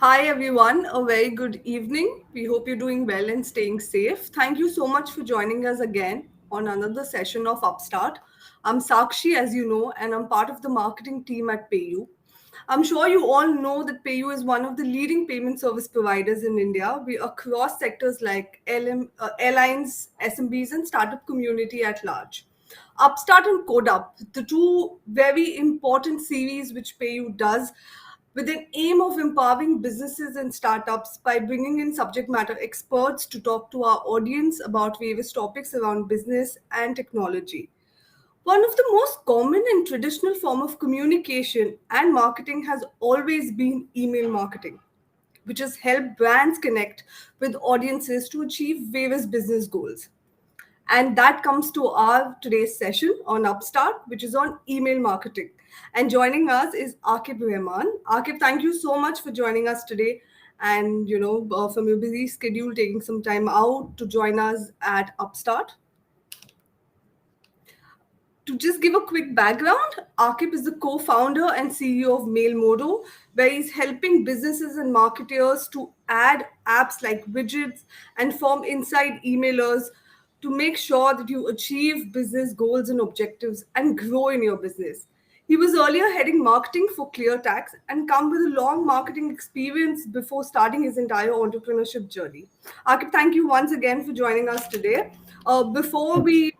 Hi, everyone. A very good evening. We hope you're doing well and staying safe. Thank you so much for joining us again on another session of UpStart. I'm Sakshi, as you know, and I'm part of the marketing team at PayU. I'm sure you all know that PayU is one of the leading payment service providers in India. We across sectors like airlines, SMBs, and startup community at large. Upstart and CodeUp, the two very important series which PayU does with an aim of empowering businesses and startups by bringing in subject matter experts to talk to our audience about various topics around business and technology. One of the most common and traditional form of communication and marketing has always been email marketing, which has helped brands connect with audiences to achieve various business goals. And that comes to our today's session on Upstart, which is on email marketing. And joining us is Akib Rahman. Akib, thank you so much for joining us today. And, from your busy schedule, taking some time out to join us at Upstart. To just give a quick background, Akib is the co founder and CEO of Mailmo, where he's helping businesses and marketers to add apps like widgets and form inside emailers to make sure that you achieve business goals and objectives and grow in your business. He was earlier heading marketing for ClearTax and come with a long marketing experience before starting his entire entrepreneurship journey. Akib, thank you once again for joining us today. Before we,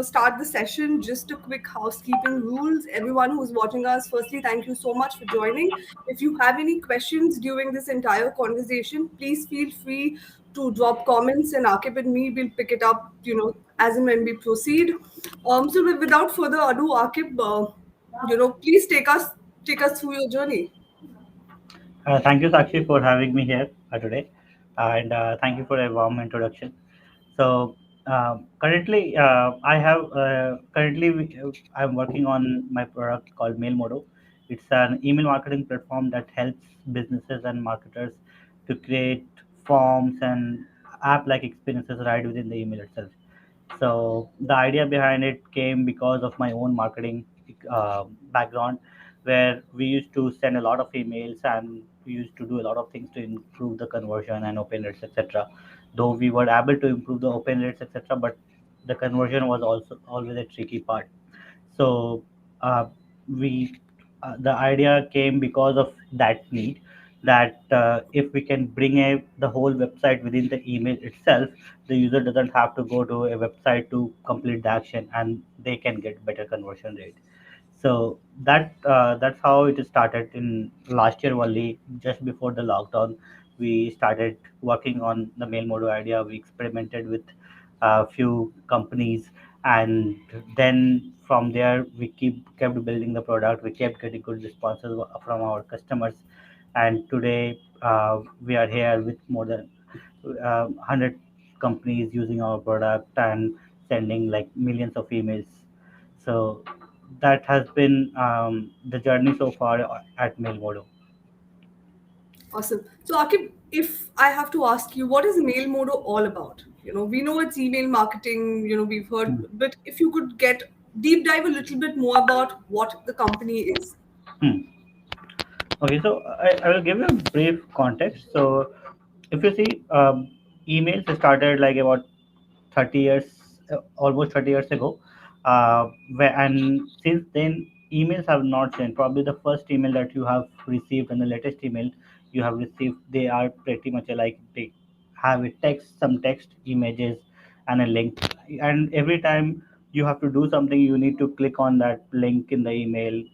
start the session, just a quick housekeeping rules. Everyone who's watching us, firstly, thank you so much for joining. If you have any questions during this entire conversation, please feel free to drop comments, and Akib and me will pick it up, as and when we proceed. Without further ado, Akib, please take us through your journey. Thank you, Sakshi, for having me here today, and thank you for a warm introduction. So, currently, I'm working on my product called Mailmo. It's an email marketing platform that helps businesses and marketers to create forms and app-like experiences right within the email itself. So the idea behind it came because of my own marketing background, where we used to send a lot of emails and we used to do a lot of things to improve the conversion and open rates, etc. Though we were able to improve the open rates, etc., but the conversion was also always a tricky part. So uh, we the idea came because of that need, that if we can bring the whole website within the email itself, the user doesn't have to go to a website to complete the action, and they can get better conversion rate. So that's how it started in last year only, just before the lockdown. We started working on the mail model idea. We experimented with a few companies, and then from there we kept building the product. We kept getting good responses from our customers, and today we are here with more than 100 companies using our product and sending like millions of emails. So that has been the journey so far at Mailmodo. Awesome. So, Akib, if I have to ask you, what is Mailmodo all about? We know it's email marketing, we've heard, Hmm. but if you could get deep dive a little bit more about what the company is. Hmm. Okay, so I will give you a brief context. So if you see, emails started like about 30 years, almost 30 years ago. And since then, emails have not changed. Probably the first email that you have received and the latest email you have received, they are pretty much alike. They have a text, some text, images, and a link. And every time you have to do something, you need to click on that link in the email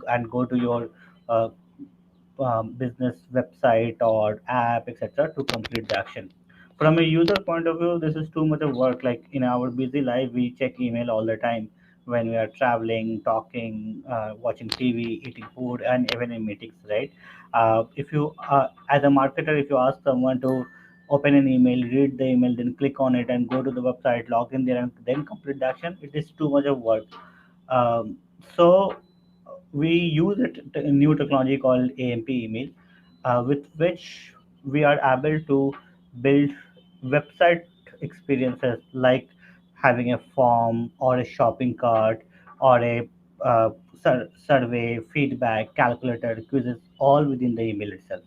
and go to your uh, business website or app, etc., to complete the action. From a user point of view, this is too much of work. Like in our busy life, we check email all the time when we are traveling, talking, watching TV, eating food, and even in meetings, right? If you, as a marketer, if you ask someone to open an email, read the email, then click on it and go to the website, log in there, and then complete the action, it is too much of work. So we use a new technology called AMP email, with which we are able to build website experiences like having a form or a shopping cart or a survey, feedback, calculator, quizzes, all within the email itself.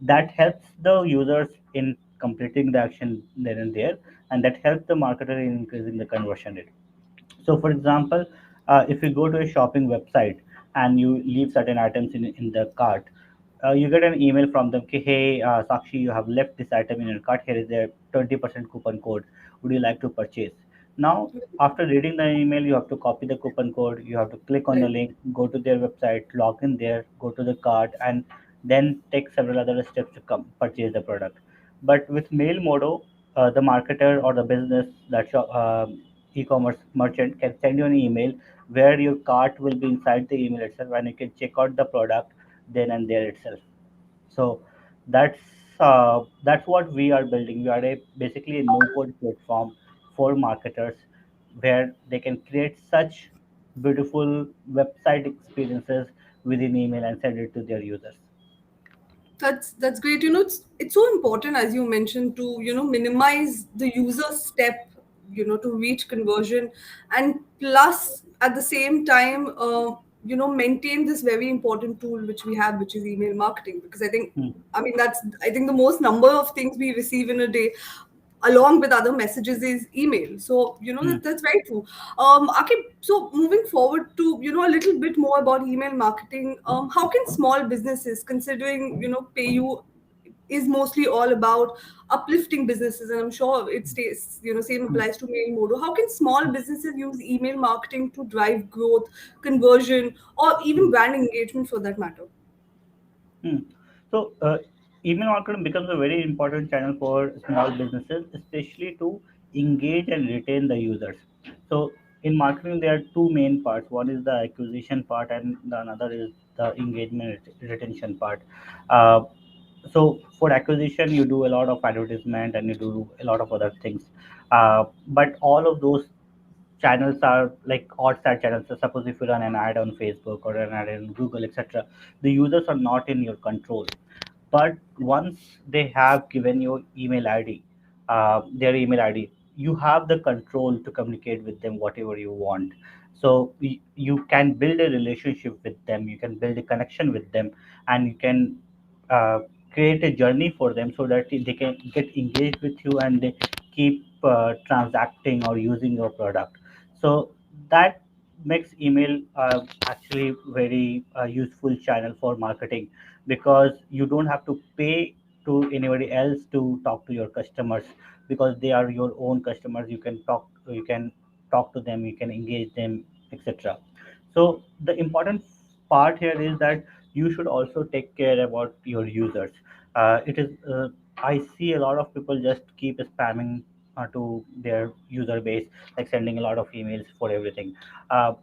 that helps the users in completing the action there and there, and that helps the marketer in increasing the conversion rate. So, for example, if you go to a shopping website and you leave certain items in the cart, you get an email from them, okay, hey, Sakshi, you have left this item in your cart. Here is a 20% coupon code. Would you like to purchase? Now, after reading the email, you have to copy the coupon code. You have to click on the Right. link, go to their website, log in there, go to the cart, and then take several other steps to come purchase the product. But with Mail Modo, the marketer or the business that e-commerce merchant can send you an email where your cart will be inside the email itself, and you can check out the product then and there itself. So that's that's what we are building. We are basically a no code platform for marketers where they can create such beautiful website experiences within email and send it to their users. That's great. It's so important, as you mentioned, to minimize the user step, to reach conversion, and plus at the same time, maintain this very important tool which we have, which is email marketing. Because Hmm. I think the most number of things we receive in a day, along with other messages, is email. So Hmm. that's very true. Akib, so moving forward to a little bit more about email marketing, how can small businesses, considering pay you is mostly all about uplifting businesses, and I'm sure it stays, same Hmm. applies to mail modo. How can small businesses use email marketing to drive growth, conversion, or even Hmm. brand engagement for that matter? Hmm. So, email marketing becomes a very important channel for small businesses, especially to engage and retain the users. So, in marketing, there are two main parts. One is the acquisition part, and the another is the engagement retention part. Uh, so, for acquisition, you do a lot of advertisement and you do a lot of other things. But all of those channels are like outside channels. So suppose if you run an ad on Facebook or an ad in Google, etc., the users are not in your control. But once they have given your email ID, their email ID, you have the control to communicate with them whatever you want. So you can build a relationship with them, you can build a connection with them, and you can uh, create a journey for them so that they can get engaged with you and they keep transacting or using your product. So that makes email actually very useful channel for marketing, because you don't have to pay to anybody else to talk to your customers, because they are your own customers. You can talk to them, you can engage them, etc. So the important part here is that you should also take care about your users. It is I see a lot of people just keep spamming to their user base, like sending a lot of emails for everything.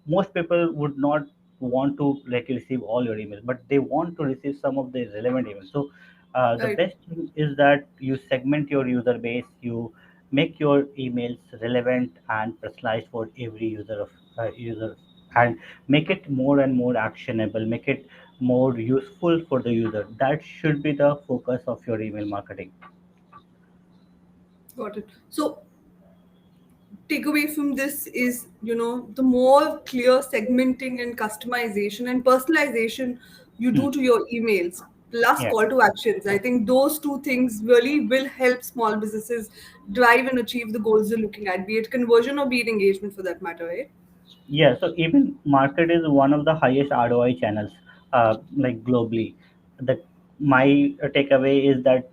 Most people would not want to like receive all your emails, but they want to receive some of the relevant emails. So the Right. best thing is that you segment your user base, you make your emails relevant and personalized for every user, and make it more and more actionable, make it more useful for the user. That should be the focus of your email marketing. Got it. So takeaway from this is, the more clear segmenting and customization and personalization you Hmm. do to your emails, plus Yeah. call to actions, I think those two things really will help small businesses drive and achieve the goals they're looking at, be it conversion or be it engagement for that matter, right? Yeah, so even market is one of the highest ROI channels, like globally. The my takeaway is that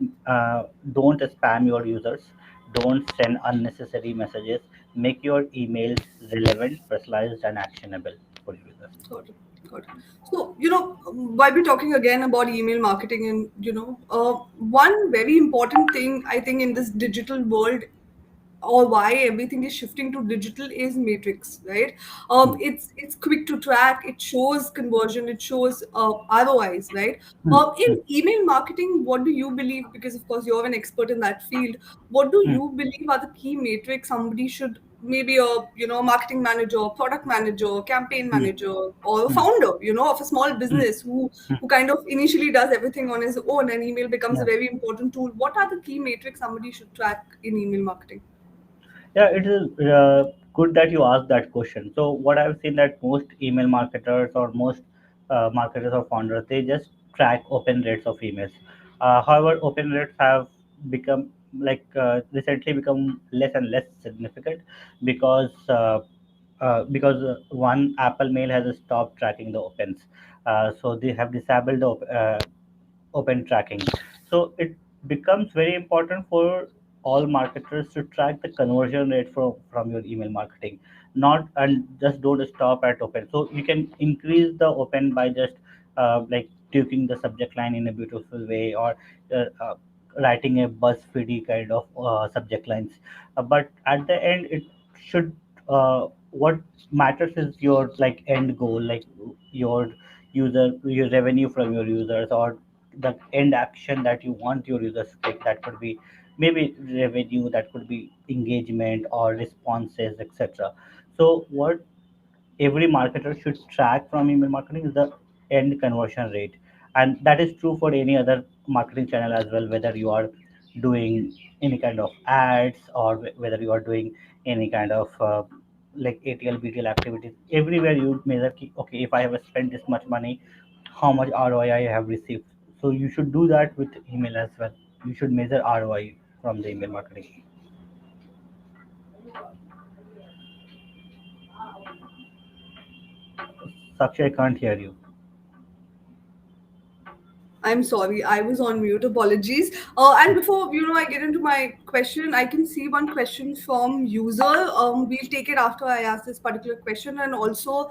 don't spam your users, don't send unnecessary messages, make your emails relevant, personalized, and actionable for users. Got it. Got it. So, while we're talking again about email marketing, and, one very important thing I think in this digital world, or why everything is shifting to digital, is matrix, right? Hmm. It's quick to track, it shows conversion, it shows ROIs, right? Hmm. Hmm. In email marketing, what do you believe, because of course you're an expert in that field, what do Hmm. you believe are the key metrics somebody should, maybe a marketing manager, product manager, campaign Hmm. manager, or a Hmm. founder, of a small Hmm. business Hmm. who kind of initially does everything on his own, and email becomes a Yeah. very important tool? What are the key metrics somebody should track in email marketing? Yeah, it is good that you asked that question. So, what I've seen that most email marketers or most marketers or founders, they just track open rates of emails. However, open rates have become recently become less and less significant because one Apple Mail has stopped tracking the opens, so they have disabled the open tracking. So it becomes very important for all marketers to track the conversion rate from your email marketing, not and just don't stop at open. So you can increase the open by just tweaking the subject line in a beautiful way, or uh, uh, writing a BuzzFeedy kind of subject lines. But at the end, it should what matters is your end goal, your your revenue from your users, or the end action that you want your users to take. That could be maybe revenue, that could be engagement or responses, etc. So what every marketer should track from email marketing is the end conversion rate, and that is true for any other marketing channel as well, whether you are doing any kind of ads, or whether you are doing any kind of ATL BTL activities. Everywhere you measure okay, if I have spent this much money, how much ROI I have received. So you should do that with email as well. You should measure ROI from the email marketing. Sakshay, I can't hear you. I'm sorry, I was on mute. Apologies. And before I get into my question, I can see one question from user. We'll take it after I ask this particular question. And also,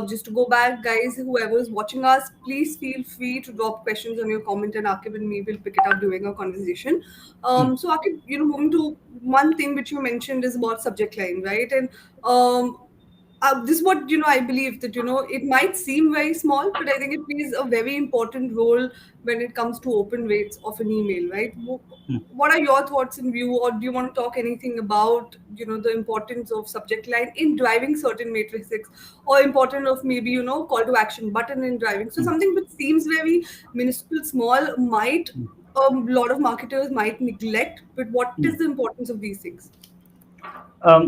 just to go back, guys, whoever is watching us, please feel free to drop questions on your comment, and Akib and me will pick it up during our conversation. Hmm. So Akib, moving to one thing which you mentioned is about subject line, right? And this is what I believe, that it might seem very small, but I think it plays a very important role when it comes to open rates of an email, right? Hmm. What are your thoughts in view, or do you want to talk anything about the importance of subject line in driving certain matrices, or important of maybe call to action button in driving? So Hmm. something which seems very minuscule, small, might Hmm. a lot of marketers might neglect, but what Hmm. is the importance of these things?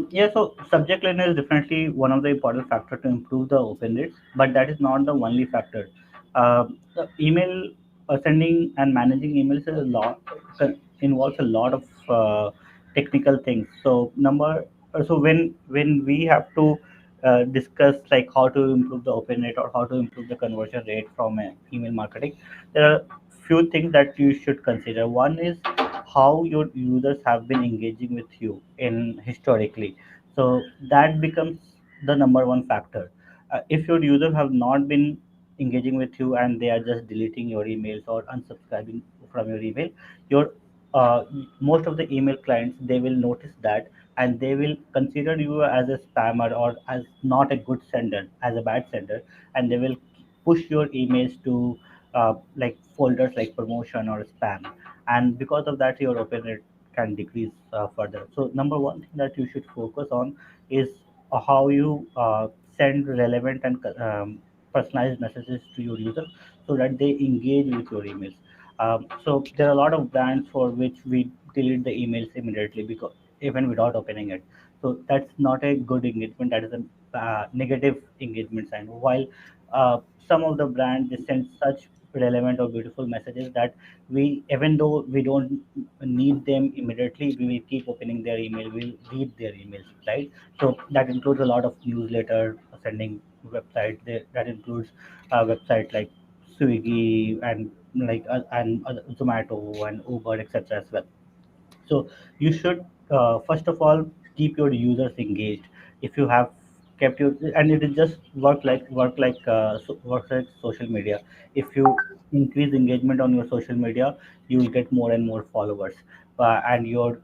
Yeah, so subject line is definitely one of the important factor to improve the open rates, but that is not the only factor. The email sending and managing emails is a lot involves a lot of technical things. So when we have to discuss how to improve the open rate or how to improve the conversion rate from email marketing, there are few things that you should consider. One is how your users have been engaging with you in historically. So that becomes the number one factor. If your users have not been engaging with you and they are just deleting your emails or unsubscribing from your email, your uh, most of the email clients, they will notice that, and they will consider you as a spammer or as not a good sender, as a bad sender, and they will push your emails to folders like promotion or spam, and because of that your open rate can decrease further. So number one thing that you should focus on is how you send relevant and personalized messages to your users so that they engage with your emails. So there are a lot of brands for which we delete the emails immediately, because even without opening it. So that's not a good engagement. That is a negative engagement sign. While some of the brands, they send such relevant or beautiful messages that we, even though we don't need them immediately, we will keep opening their email, we'll read their emails, right? So that includes a lot of newsletter sending websites. That includes websites like Swiggy and Zomato and Uber, etc. as well. So you should first of all keep your users engaged. If you have kept your, and it is just work like social media. If you increase engagement on your social media, you will get more and more followers, and your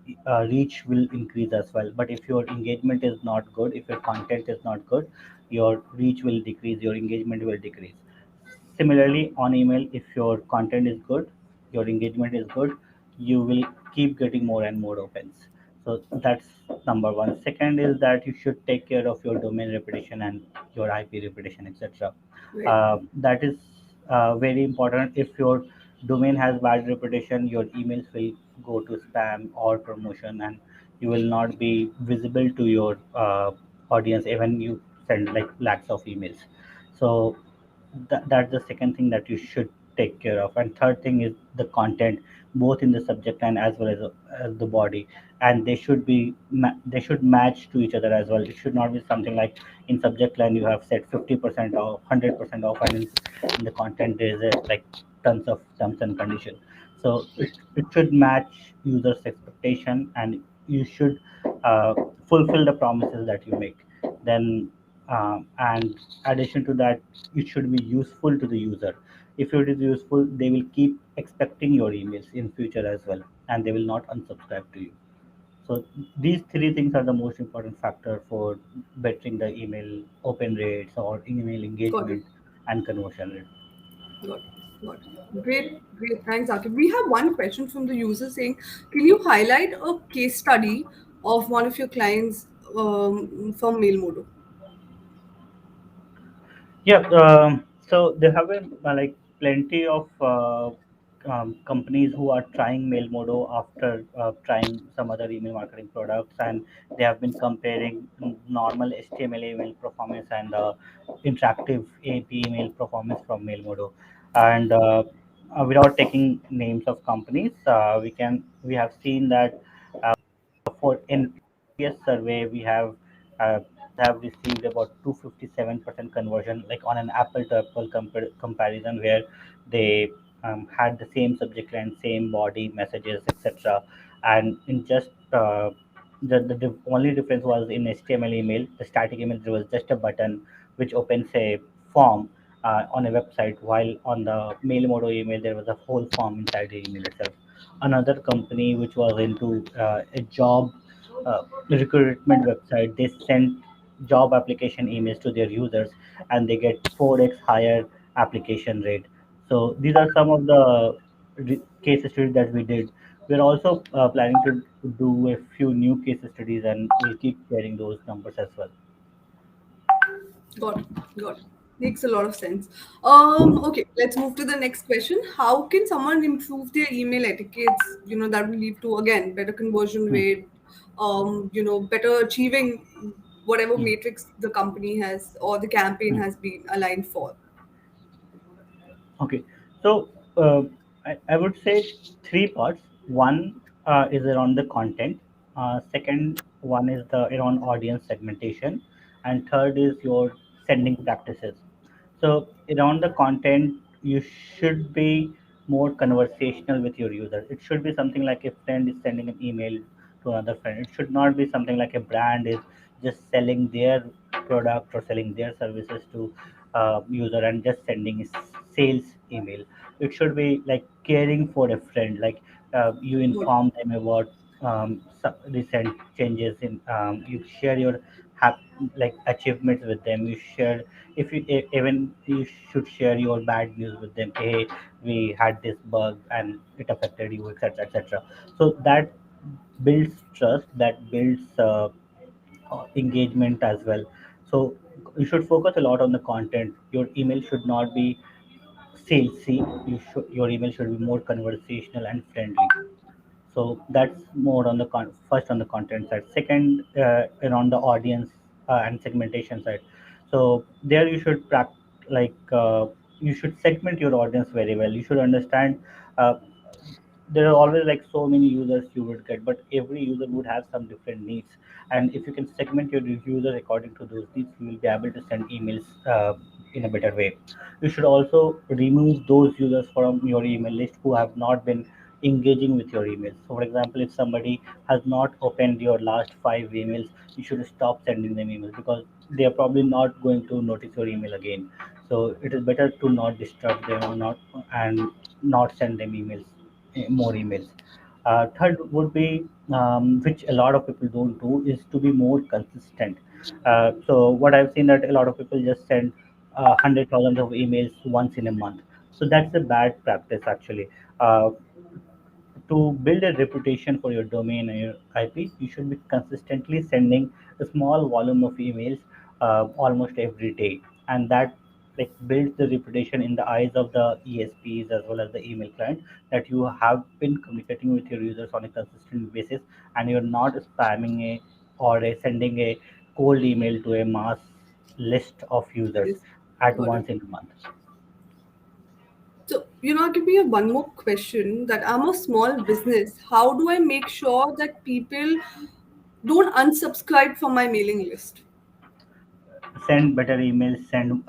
reach will increase as well. But if your engagement is not good, if your content is not good, your reach will decrease, your engagement will decrease. Similarly, on email, if your content is good, your engagement is good, you will keep getting more and more opens. So that's number one. Second is that you should take care of your domain reputation and your IP reputation, etc. Right. That is very important. If your domain has bad reputation, your emails will go to spam or promotion, and you will not be visible to your audience even you send like lakhs of emails. So that's the second thing that you should take care of. And third thing is the content, both in the subject line as the body, and they should match to each other as well. It should not be something like in subject line you have said 50% off, 100% off, and in the content there is like tons of terms and condition. So it should match users expectation, and you should uh, fulfill the promises that you make. Then and addition to that, it should be useful to the user. If it is useful, they will keep expecting your emails in future as well, and they will not unsubscribe to you. So these three things are the most important factor for bettering the email open rates or email Got it. engagement and conversion rate. Got it. Got it. Great. Great. Thanks, Akib. We have one question from the user saying, can you highlight a case study of one of your clients from Mailmodo? Yeah, so there have been like plenty of companies who are trying Mailmodo after trying some other email marketing products, and they have been comparing normal HTML email performance and interactive AP email performance from Mailmodo. And without taking names of companies, we have seen that for in previous survey we uh, have received about 257% conversion, like on an apple to apple comparison, where they had the same subject line, same body messages, etc. And in just the only difference was in HTML email, the static email, there was just a button which opens a form on a website, while on the mail modo email there was a whole form inside the email itself. Another company which was into a job recruitment website, they sent job application emails to their users, and they get 4x higher application rate. So these are some of the case studies that we did. We're also planning to do a few new case studies, and we'll keep sharing those numbers as well. Got it. Got it. Makes a lot of sense. Okay, let's move to the next question. How can someone improve their email etiquettes? That will lead to again better conversion Hmm. rate. Better achieving whatever Hmm. matrix the company has or the campaign Hmm. has been aligned for. Okay, so I would say three parts. One is around the content. Second one is the around audience segmentation, and third is your sending practices. So around the content, you should be more conversational with your user. It should be something like a friend is sending an email to another friend. It should not be something like a brand is just selling their product or selling their services to user and just sending a sales email. It should be like caring for a friend, like you Got it. inform them about recent changes in you share your like achievements with them. You share, if you even you should share your bad news with them. Hey, we had this bug and it affected you, etc., etc. So that builds trust, that builds engagement as well. So you should focus a lot on the content. Your email should not be salesy. Your email should be more conversational and friendly. So that's more on the first on the content side. Second, around the audience and segmentation side. So there you should like you should segment your audience very well. You should understand. There are always like so many users you would get, but every user would have some different needs. And if you can segment your user according to those needs, you will be able to send emails in a better way. You should also remove those users from your email list who have not been engaging with your emails. So for example, if somebody has not opened your last 5 emails, you should stop sending them emails, because they are probably not going to notice your email again. So it is better to not disturb them or not, and not send them emails, more emails. Third would be, which a lot of people don't do, is to be more consistent. So what I've seen that a lot of people just send hundred thousands of emails once in a month. So that's a bad practice actually. Uh, to build a reputation for your domain and your IP, you should be consistently sending a small volume of emails almost every day, and that like builds the reputation in the eyes of the ESPs as well as the email client, that you have been communicating with your users on a consistent basis, and you're not spamming sending a cold email to a mass list of users Yes. at Got it. once in a month. So give me one more question that I'm a small business. How do I make sure that people don't unsubscribe from my mailing list? Send better emails, send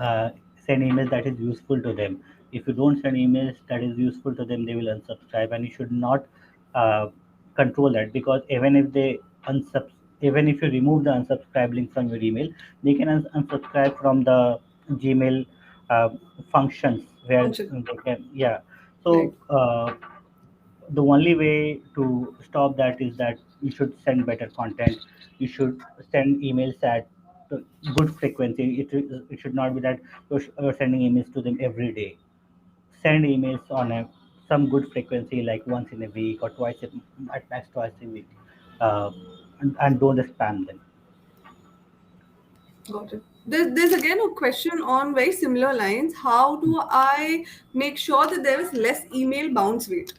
emails that is useful to them. If you don't send emails that is useful to them, they will unsubscribe, and you should not uh, control that, because even if you remove the unsubscribe link from your email, they can unsubscribe from the Gmail uh, functions where Function. they can, yeah. Right. So the only way to stop that is that you should send better content. You should send emails at good frequency. It should not be that you're sending emails to them every day. Send emails on some good frequency, like once in a week or at max twice a week, uh, and don't spam them. Got it. There's again a question on very similar lines. How do I make sure that there is less email bounce rate?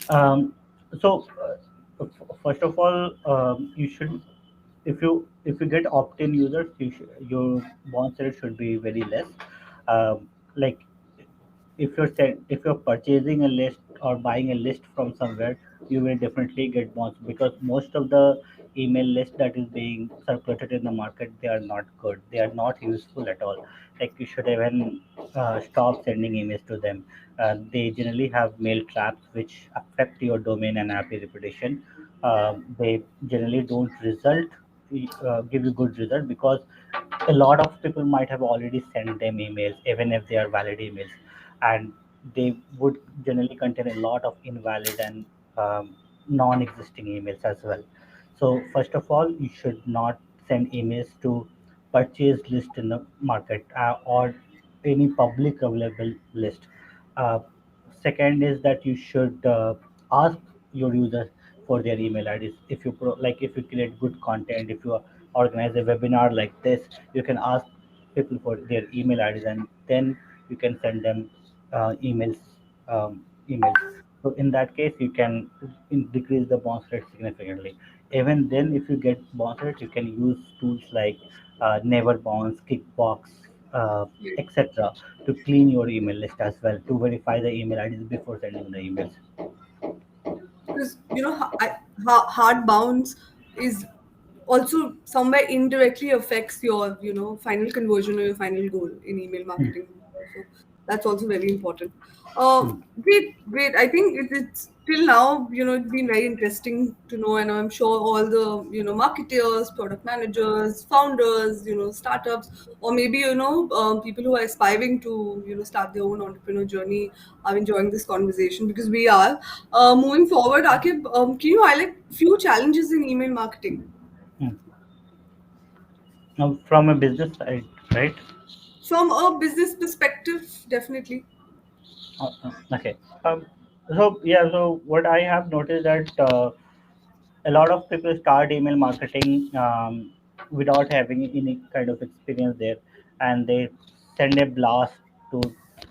Um, so first of all, you should, if you get opt-in users, your bounce rate should be very less. Like if you're purchasing a list or buying a list from somewhere, you will definitely get bounce, because most of the email list that is being circulated in the market, they are not good, they are not useful at all. Like, you should even stop sending emails to them. They generally have mail traps which affect your domain and IP reputation. They generally don't give you good result, because a lot of people might have already sent them emails, even if they are valid emails, and they would generally contain a lot of invalid and non-existing emails as well. So first of all, you should not send emails to purchase list in the market, or any public available list. uh, Second is that you should ask your users for their email IDs. If you like, if you create good content, if you organize a webinar like this, you can ask people for their email IDs, and then you can send them emails. Emails. So in that case, you can decrease the bounce rate significantly. Even then, if you get bounce rate, you can use tools like Never Bounce, Kickbox, etc., to clean your email list as well, to verify the email IDs before sending the emails. Because hard bounce is also somewhere indirectly affects your final conversion or your final goal in email Hmm. marketing. So that's also very important. Hmm. Great. I think it's till now, it's been very interesting to know, and I'm sure all the marketers, product managers, founders, startups, or maybe people who are aspiring to start their own entrepreneur journey are enjoying this conversation, because we are. Moving forward, Akib, can you highlight few challenges in email marketing? Hmm. Now, from a business side, right? From a business perspective, definitely. Okay. So yeah, so what I have noticed that a lot of people start email marketing without having any kind of experience there, and they send a blast to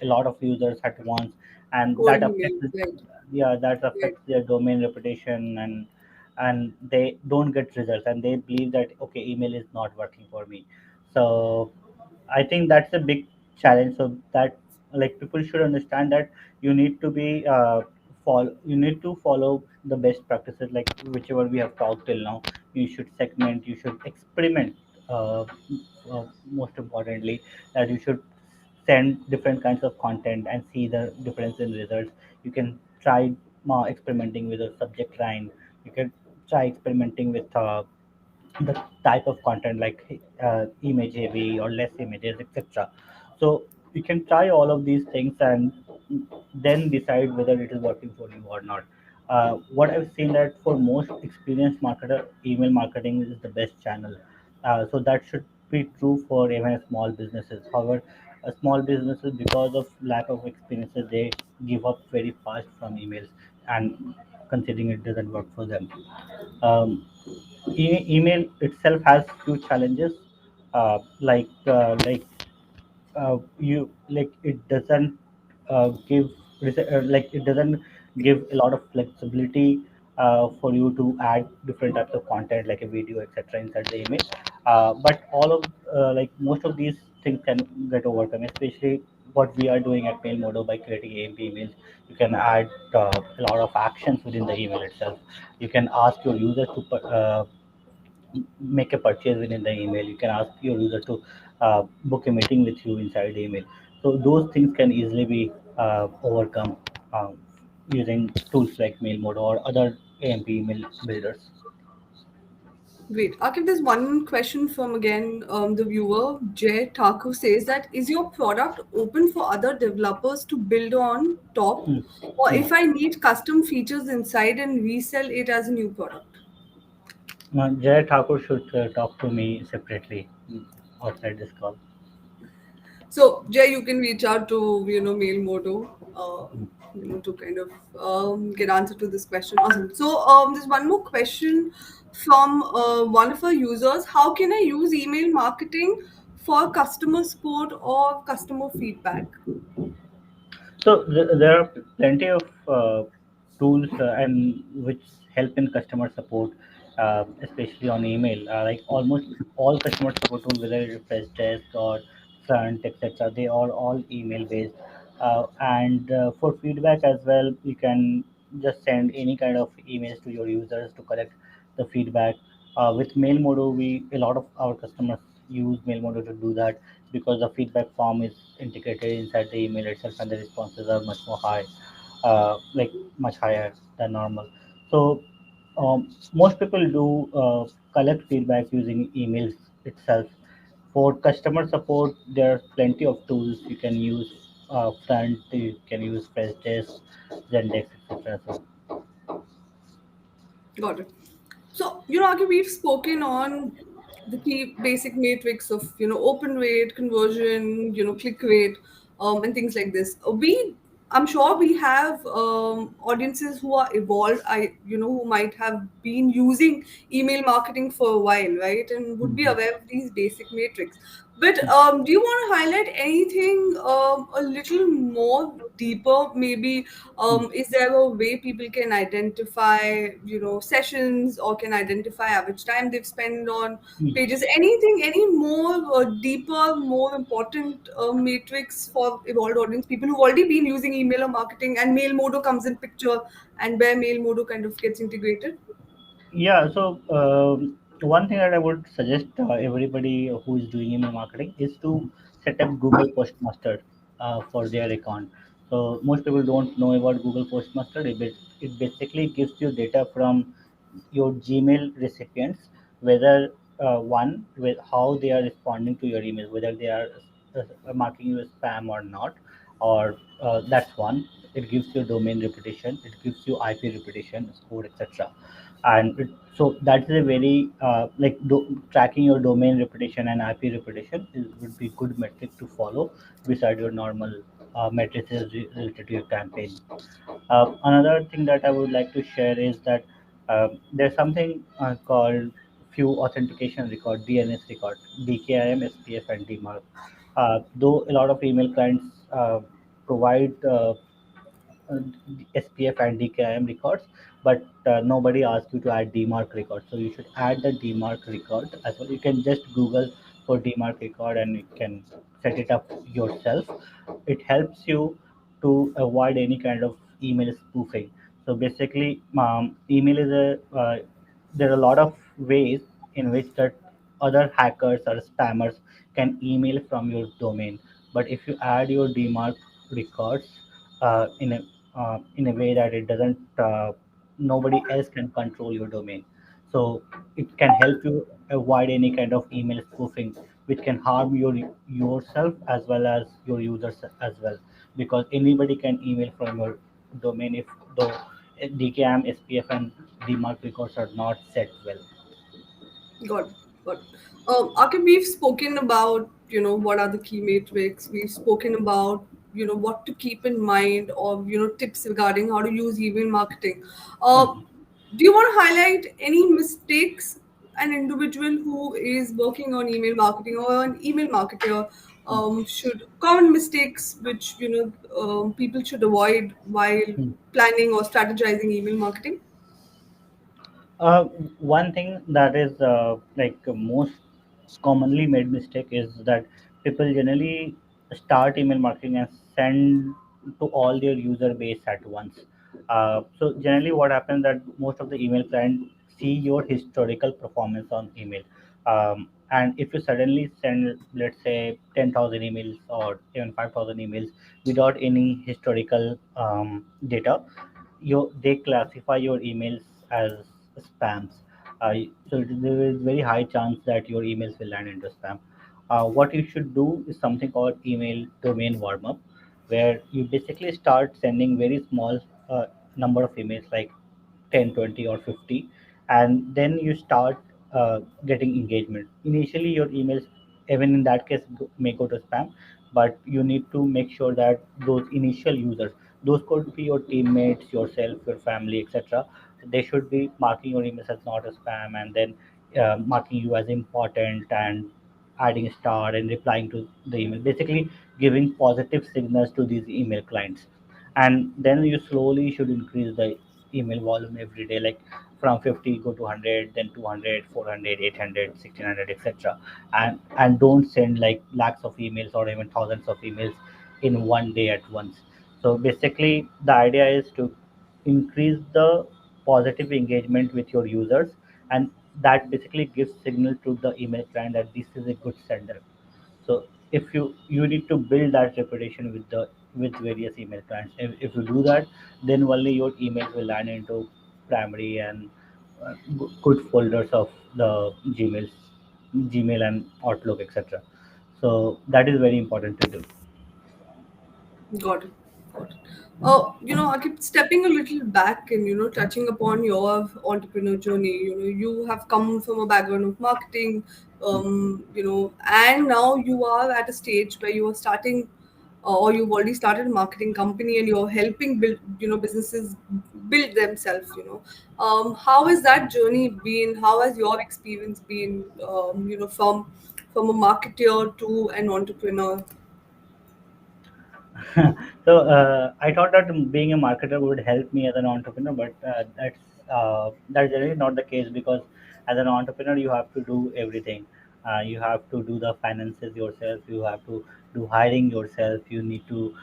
a lot of users at once, and Cold email, right? yeah, that Right. affects their domain reputation, and they don't get results, and they believe that, okay, email is not working for me. So I think that's a big challenge. So that, like, people should understand that you need to be you need to follow the best practices, like whichever we have talked till now. You should segment, you should experiment. Most importantly, that you should send different kinds of content and see the difference in results. You can try experimenting with a subject line. You can try experimenting with the type of content, like image heavy or less images, etc. So you can try all of these things and then decide whether it is working for you or not. What I've seen that for most experienced marketer, email marketing is the best channel. So that should be true for even small businesses. However, small businesses, because of lack of experiences, they give up very fast from emails, and considering it doesn't work for them. Um, Email itself has few challenges, you like it doesn't like it doesn't give a lot of flexibility for you to add different types of content, like a video, etc., inside the email. But all of like most of these things can get overcome, especially what we are doing at Mailmodo by creating AMP emails, you can add a lot of actions within the email itself. You can ask your user to make a purchase within the email. You can ask your user to book a meeting with you inside the email. So those things can easily be overcome using tools like Mailmodo or other AMP email builders. Great. Akif, there's one question from again the viewer. Jay Thakur says that is your product open for other developers to build on top, Hmm. or Hmm. if I need custom features inside and resell it as a new product? Jay Thakur should talk to me separately outside this call. So Jay, you can reach out to Mailmodo, to kind of get answer to this question. Awesome. So there's one more question from one of our users. How can I use email marketing for customer support or customer feedback? So there are plenty of tools and which help in customer support, especially on email. Like almost all customer support tools, whether it's Fresh Desk or Front, etc., they are all email based. And for feedback as well, you can just send any kind of emails to your users to collect the feedback. With Mailmodo, we a lot of our customers use Mailmodo to do that because the feedback form is integrated inside the email itself, and the responses are much more high, like much higher than normal. So most people do collect feedback using emails itself. For customer support, there are plenty of tools you can use. Front, you can use Freshdesk, Zendesk, etc. So, Got it. So, Aki, we've spoken on the key basic matrix of, open rate, conversion, click rate, and things like this. I'm sure we have audiences who are evolved, who might have been using email marketing for a while, right? And would be mhm. aware of these basic matrix. But do you want to highlight anything a little more deeper? Maybe is there a way people can identify, sessions, or can identify average time they've spent on pages? Anything, any more deeper, more important matrix for evolved audience, people who've already been using email or marketing, and mail modo comes in picture, and where mail modo kind of gets integrated? Yeah, so one thing that I would suggest everybody who is doing email marketing is to set up Google Postmaster for their account. So most people don't know about Google Postmaster. It basically gives you data from your Gmail recipients, whether one with how they are responding to your emails, whether they are marking you as spam or not, or that's one. It gives you domain reputation, it gives you IP reputation, score, etc. And so that is a very tracking your domain reputation and IP reputation would be good metric to follow beside your normal metrics related to your campaign. Another thing that I would like to share is that there's something called few authentication record, DNS record, DKIM, SPF, and DMARC. Though a lot of email clients provide uh, SPF and DKIM records, but nobody asks you to add DMARC record. So you should add the DMARC record as well. You can just Google for DMARC record and you can set it up yourself. It helps you to avoid any kind of email spoofing. So basically, email is there are a lot of ways in which that other hackers or spammers can email from your domain. But if you add your DMARC records in a way that it doesn't nobody else can control your domain, so it can help you avoid any kind of email spoofing which can harm yourself as well as your users as well, because anybody can email from your domain if the DKM, SPF, and DMARC records are not set well. Got it. Got it. Akib, we've spoken about, what are the key metrics. We've spoken about, what to keep in mind, or, tips regarding how to use email marketing. Uh, Mhm. do you want to highlight any mistakes an individual who is working on email marketing or an email marketer should, common mistakes which, people should avoid while Hmm. planning or strategizing email marketing? Uh, One thing that is most commonly made mistake is that people generally start email marketing and send to all their user base at once. So generally what happens that most of the email clients see your historical performance on email. And if you suddenly send, let's say, 10,000 emails or even 5,000 emails without any historical data, they classify your emails as spams. So there is very high chance that your emails will land into spam. What you should do is something called email domain warm up, where you basically start sending very small number of emails like 10, 20, or 50, and then you start getting engagement. Initially your emails, even in that case, may go to spam, but you need to make sure that those initial users, those could be your teammates, yourself, your family, etc., they should be marking your emails as not a spam, and then marking you as important, and adding a star and replying to the email, basically giving positive signals to these email clients. And then you slowly should increase the email volume every day, like from 50 go to 100, then 200, 400, 800, 1600, etc. And don't send like lakhs of emails or even thousands of emails in one day at once. So basically the idea is to increase the positive engagement with your users, and that basically gives signal to the email client that this is a good sender. So if you need to build that reputation with the with various email clients. If you do that, then only your emails will land into primary and good folders of the Gmail and Outlook, etc. So that is very important to do. Got it. Got it. I keep stepping a little back and, touching upon your entrepreneur journey. You have come from a background of marketing, and now you are at a stage where you are starting, or you've already started a marketing company and you're helping build, businesses build themselves. How has that journey been? How has your experience been, from a marketer to an entrepreneur? I thought that being a marketer would help me as an entrepreneur, but that's really not the case, because as an entrepreneur you have to do everything. You have to do the finances yourself. You have to do hiring yourself. You need to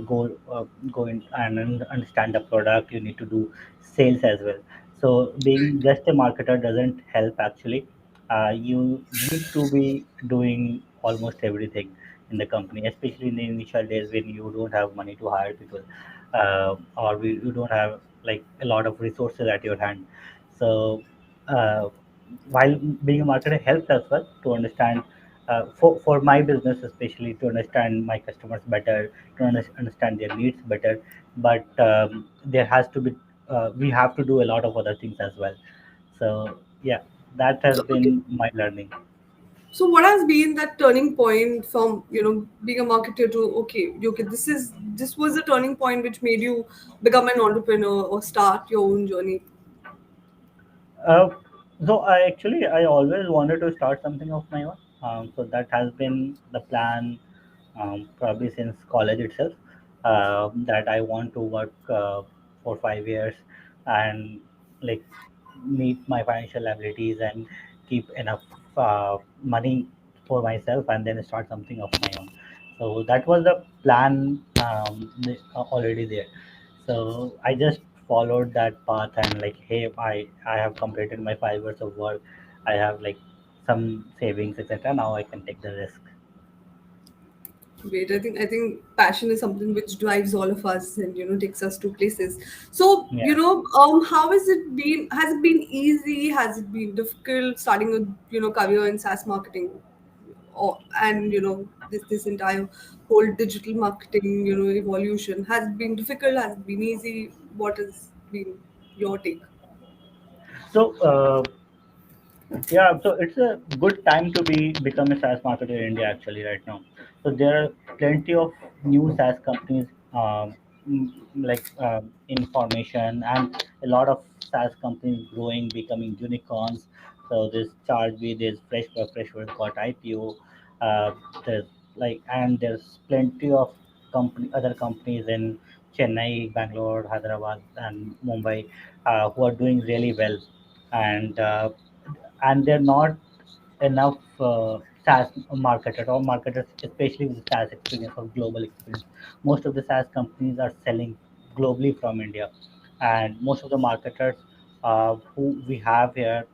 go in and understand the product. You need to do sales as well. So being just a marketer doesn't help actually. You need to be doing almost everything in the company, especially in the initial days when you don't have money to hire people, you don't have like a lot of resources at your hand. So uh, while being a marketer helps as well to understand, for my business especially, to understand my customers better, to understand their needs better. But there has to be we have to do a lot of other things as well. So yeah, that has So, okay. been my learning. So what has been that turning point from, being a marketer to, okay, this was a turning point which made you become an entrepreneur or start your own journey? Uh, so I always wanted to start something of my own. So that has been the plan, probably since college itself. That I want to work for 5 years and like meet my financial abilities and keep enough money for myself, and then start something of my own. So that was the plan, already there. So I just followed that path, and like, hey, I have completed my 5 years of work. I have like some savings, etc. Now I can take the risk. Great. I think passion is something which drives all of us and, takes us to places. So, Yeah. how has it been? Has it been easy? Has it been difficult starting a, career in SaaS marketing? Or and this entire whole digital marketing, evolution. Has it been difficult? Has it been easy? What has been your take? So yeah, so it's a good time to become a SaaS marketer in India actually right now. So there are plenty of new SaaS companies, in formation, and a lot of SaaS companies growing, becoming unicorns. So this Chargebee, there's Freshworks got IPO. Uh, there's there's plenty of other companies in Chennai, Bangalore, Hyderabad, and Mumbai, who are doing really well, and they're not enough SaaS marketer or marketers, especially with the SaaS experience or global experience. Most of the SaaS companies are selling globally from India, and most of the marketers who we have here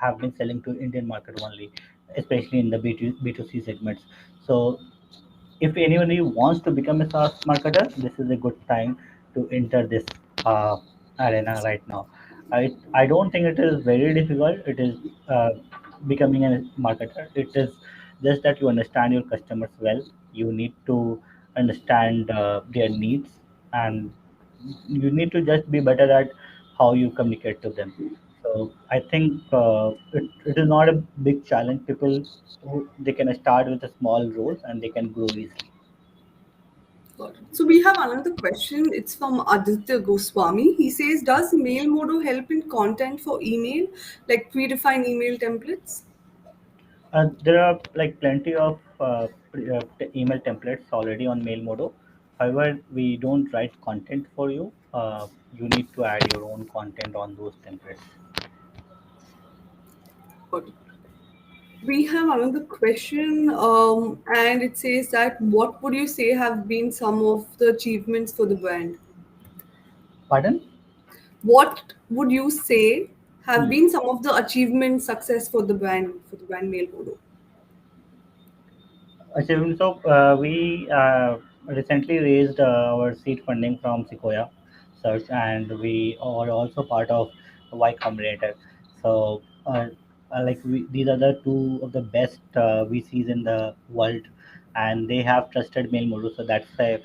have been selling to Indian market only, especially in the B2C segments. So if anybody wants to become a SaaS marketer, this is a good time to enter this uh, arena right now. I don't think it is very difficult. It is becoming a marketer. It is just that you understand your customers well. You need to understand their needs, and you need to just be better at how you communicate to them. So I think it is not a big challenge. People they can start with a small roles and they can grow easily. Got it. So we have another question. It's from Aditya Goswami. He says, "Does Mailmodo help in content for email, like predefined email templates?" There are like plenty of email templates already on Mailmodo. However, we don't write content for you. You need to add your own content on those templates. Got it. We have another question, and it says that what would you say have been some of the achievements for the brand? Pardon? What would you say have Hmm. been some of the achievements, success for the brand Mailmodo? Achievement. So we recently raised our seed funding from Sequoia Search, and we are also part of Y Combinator. So these are the two of the best VCs in the world, and they have trusted Mailmodo. So that's a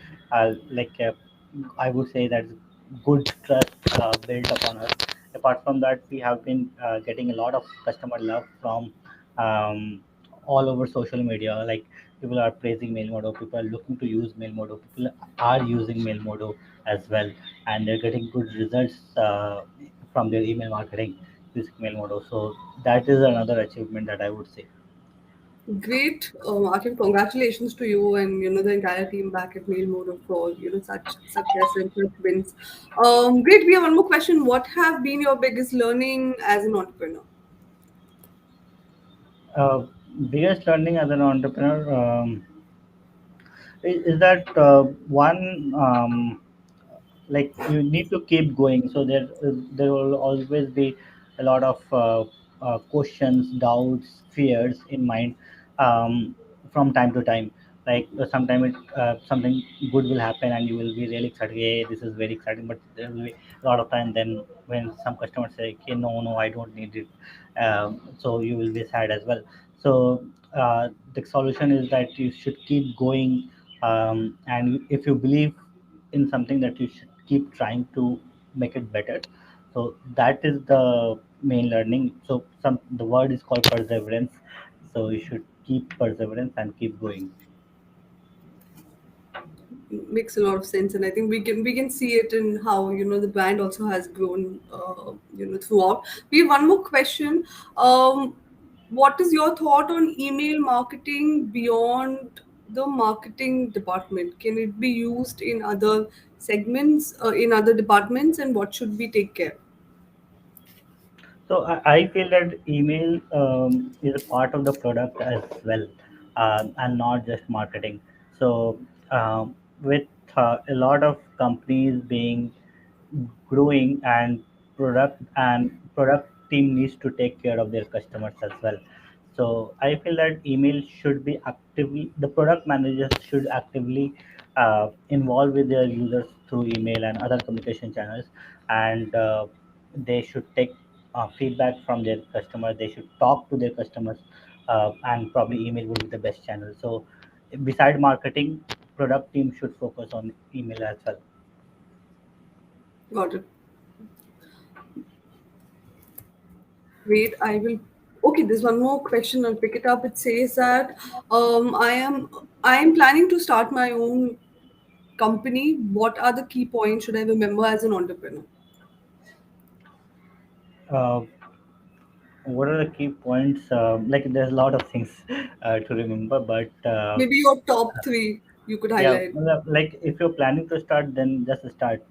like I would say that's good trust built upon us. Apart from that, we have been getting a lot of customer love from um, all over social media. Like people are praising Mailmodo, people are looking to use Mailmodo, people are using Mailmodo as well, and they're getting good results from their email marketing using Mailmodo. So that is another achievement that I would say. Great, Akim. Congratulations to you and the entire team back at Mailmodo for such success and such wins. Great. We have one more question. What have been your biggest learning as an entrepreneur? Uh, Biggest learning as an entrepreneur is that one like you need to keep going. So there will always be a lot of questions, doubts, fears in mind from time to time. Like sometime something good will happen and you will be really excited, hey, this is very exciting. But there will be a lot of time then when some customers say, okay, no, I don't need it, so you will be sad as well. So the solution is that you should keep going, and if you believe in something, that you should keep trying to make it better. So that is the main learning. So the word is called perseverance. So you should keep perseverance and keep going. Makes a lot of sense, and I think we can see it in how the brand also has grown throughout. We have one more question. What is your thought on email marketing beyond the marketing department? Can it be used in other segments, in other departments, and what should we take care? So I feel that email is a part of the product as well, and not just marketing. So with a lot of companies being growing, and product team needs to take care of their customers as well. So I feel that email should be actively, the product managers should actively involve with their users through email and other communication channels, and they should take feedback from their customers. They should talk to their customers, and probably email would be the best channel. So beside marketing, product team should focus on email as well. Got it. Wait, I will. Okay, there's one more question. I'll pick it up. It says that I am planning to start my own company. What are the key points should I remember as an entrepreneur? Uh, what are the key points? Like there's a lot of things to remember, but Maybe your top three you could yeah, highlight. like if you're planning to start, then just start.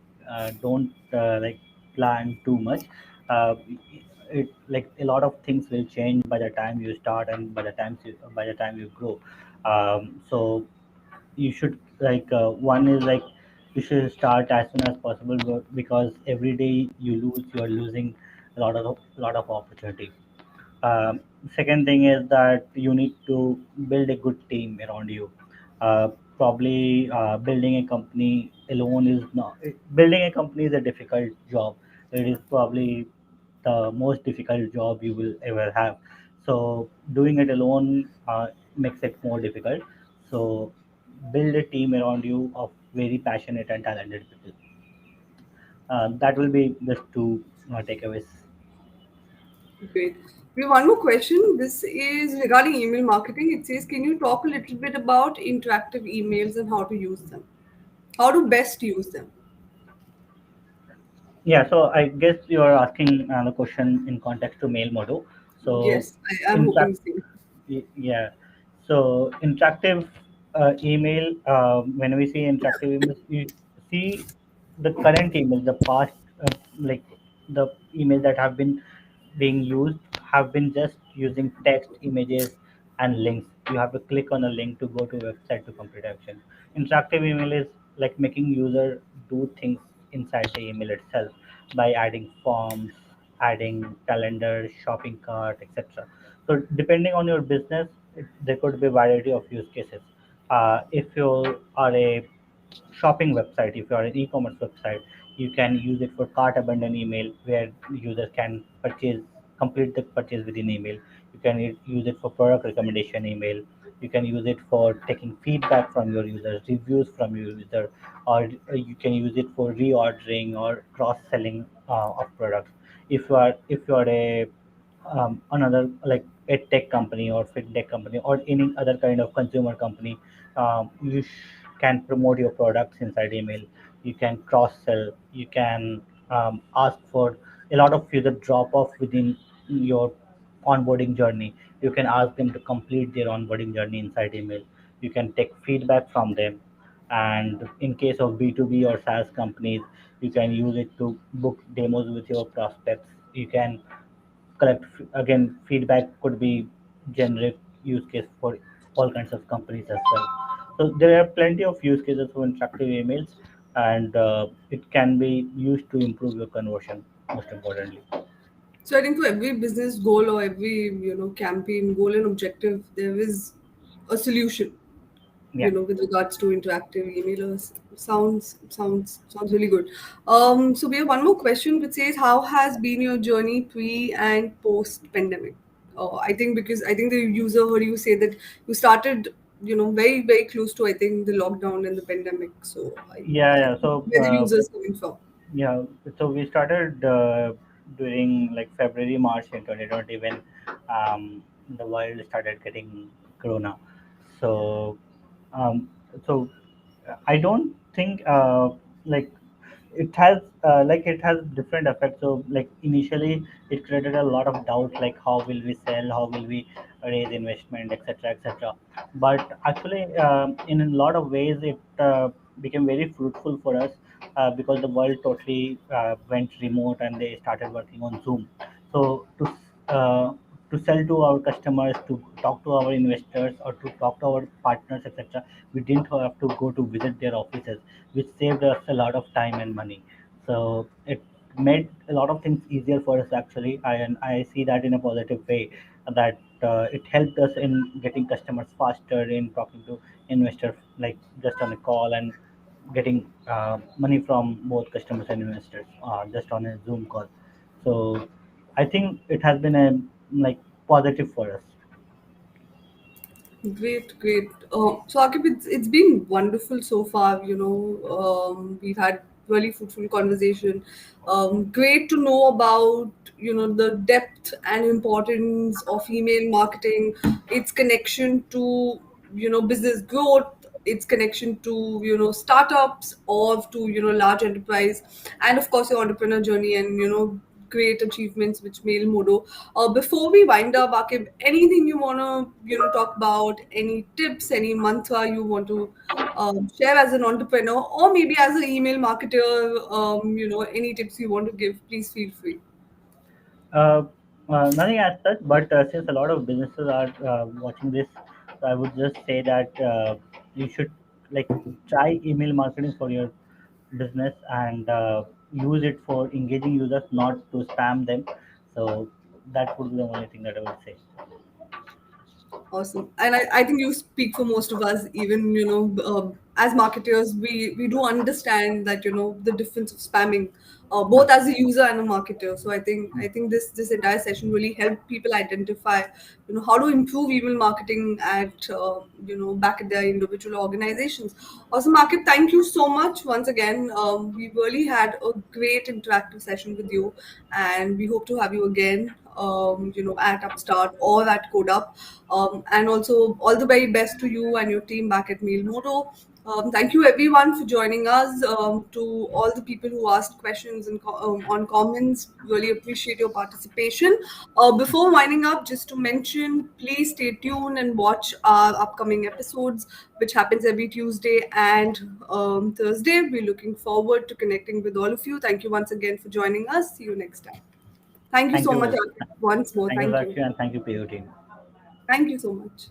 Don't like plan too much. uh, it like a lot of things will change by the time you start and by the time you grow. So you should one is like you should start as soon as possible, because every day you lose, you are losing a lot of opportunity. Second thing is that you need to build a good team around you. Uh, Probably building a company alone is not building a company is a difficult job. It is probably the most difficult job you will ever have. So doing it alone makes it more difficult. So build a team around you of very passionate and talented people. That will be just two takeaways. Great. We have one more question. This is regarding email marketing. It says, can you talk a little bit about interactive emails and how to use them? How to best use them? Yeah, so I guess you are asking the question in context to mail model. So, Yes, I'm in hoping fact, so. yeah. So interactive email. When we see interactive emails, you see the current emails, the past, like the emails that have been being used have been just using text, images, and links. You have to click on a link to go to a website to complete action. Interactive email is like making user do things inside the email itself by adding forms, adding calendar, shopping cart, etc. So depending on your business, there could be a variety of use cases. If you are a shopping website, if you are an e-commerce website, you can use it for cart abandon email, where users can complete the purchase within email. You can use it for product recommendation email. You can use it for taking feedback from your users, reviews from your user, or you can use it for reordering or cross selling of products. If you are a another like a tech company or fintech company or any other kind of consumer company, you can promote your products inside email. You can cross sell. You can ask for a lot of user drop off within your onboarding journey. You can ask them to complete their onboarding journey inside email. You can take feedback from them. And in case of B2B or SaaS companies, you can use it to book demos with your prospects. You can collect again, feedback could be generic use case for all kinds of companies as well. So there are plenty of use cases for interactive emails, and it can be used to improve your conversion, most importantly. So I think for every business goal or every campaign goal and objective, there is a solution. Yeah. With regards to interactive emailers, sounds really good. So we have one more question which says, how has been your journey pre and post pandemic? I think because I think the user heard you say that you started very very close to, I think, the lockdown and the pandemic. So Yeah, I yeah. think So where the users coming from. yeah, so we started during like February, March in 2020, when the world started getting corona. So, um, so I don't think like it has different effects. So like initially it created a lot of doubt, like how will we sell, how will we raise investment, etc., etc. But actually, in a lot of ways, it became very fruitful for us, because the world totally went remote and they started working on Zoom. So uh, to sell to our customers, to talk to our investors, or to talk to our partners, etc., we didn't have to go to visit their offices, which saved us a lot of time and money. So it made a lot of things easier for us actually. And I see that in a positive way, that it helped us in getting customers faster, in talking to investors like just on a call, and getting money from both customers and investors just on a Zoom call. So I think it has been a like positive for us. Great, great. So, Akib, it's been wonderful so far. We've had really fruitful conversation. Great to know about the depth and importance of email marketing, its connection to business growth, its connection to startups or to large enterprise, and of course your entrepreneur journey and great achievements which mail modo. Before we wind up, Akib, anything you want to talk about, any tips, any mantra you want to share as an entrepreneur or maybe as an email marketer, any tips you want to give, please feel free. Nothing as such, but since a lot of businesses are watching this, so I would just say that you should like try email marketing for your business and use it for engaging users, not to spam them. So that would be the only thing that I would say. Awesome. And I think you speak for most of us, even, as marketers, we do understand that, the difference of spamming, both as a user and a marketer. So I think this entire session really helped people identify, how to improve email marketing back at their individual organizations. Also, Market, thank you so much once again. We really had a great interactive session with you, and we hope to have you again, at Upstart or at CodeUp. And also, all the very best to you and your team back at Mailmo. Thank you everyone for joining us. To all the people who asked questions and on comments, really appreciate your participation. Before winding up, just to mention, please stay tuned and watch our upcoming episodes, which happens every Tuesday and Thursday. We're looking forward to connecting with all of you. Thank you once again for joining us. See you next time. Thank you Thank so much you, Ankit, once more. thank you, Thank you. Sakshi, and thank you, PU team. Thank you so much.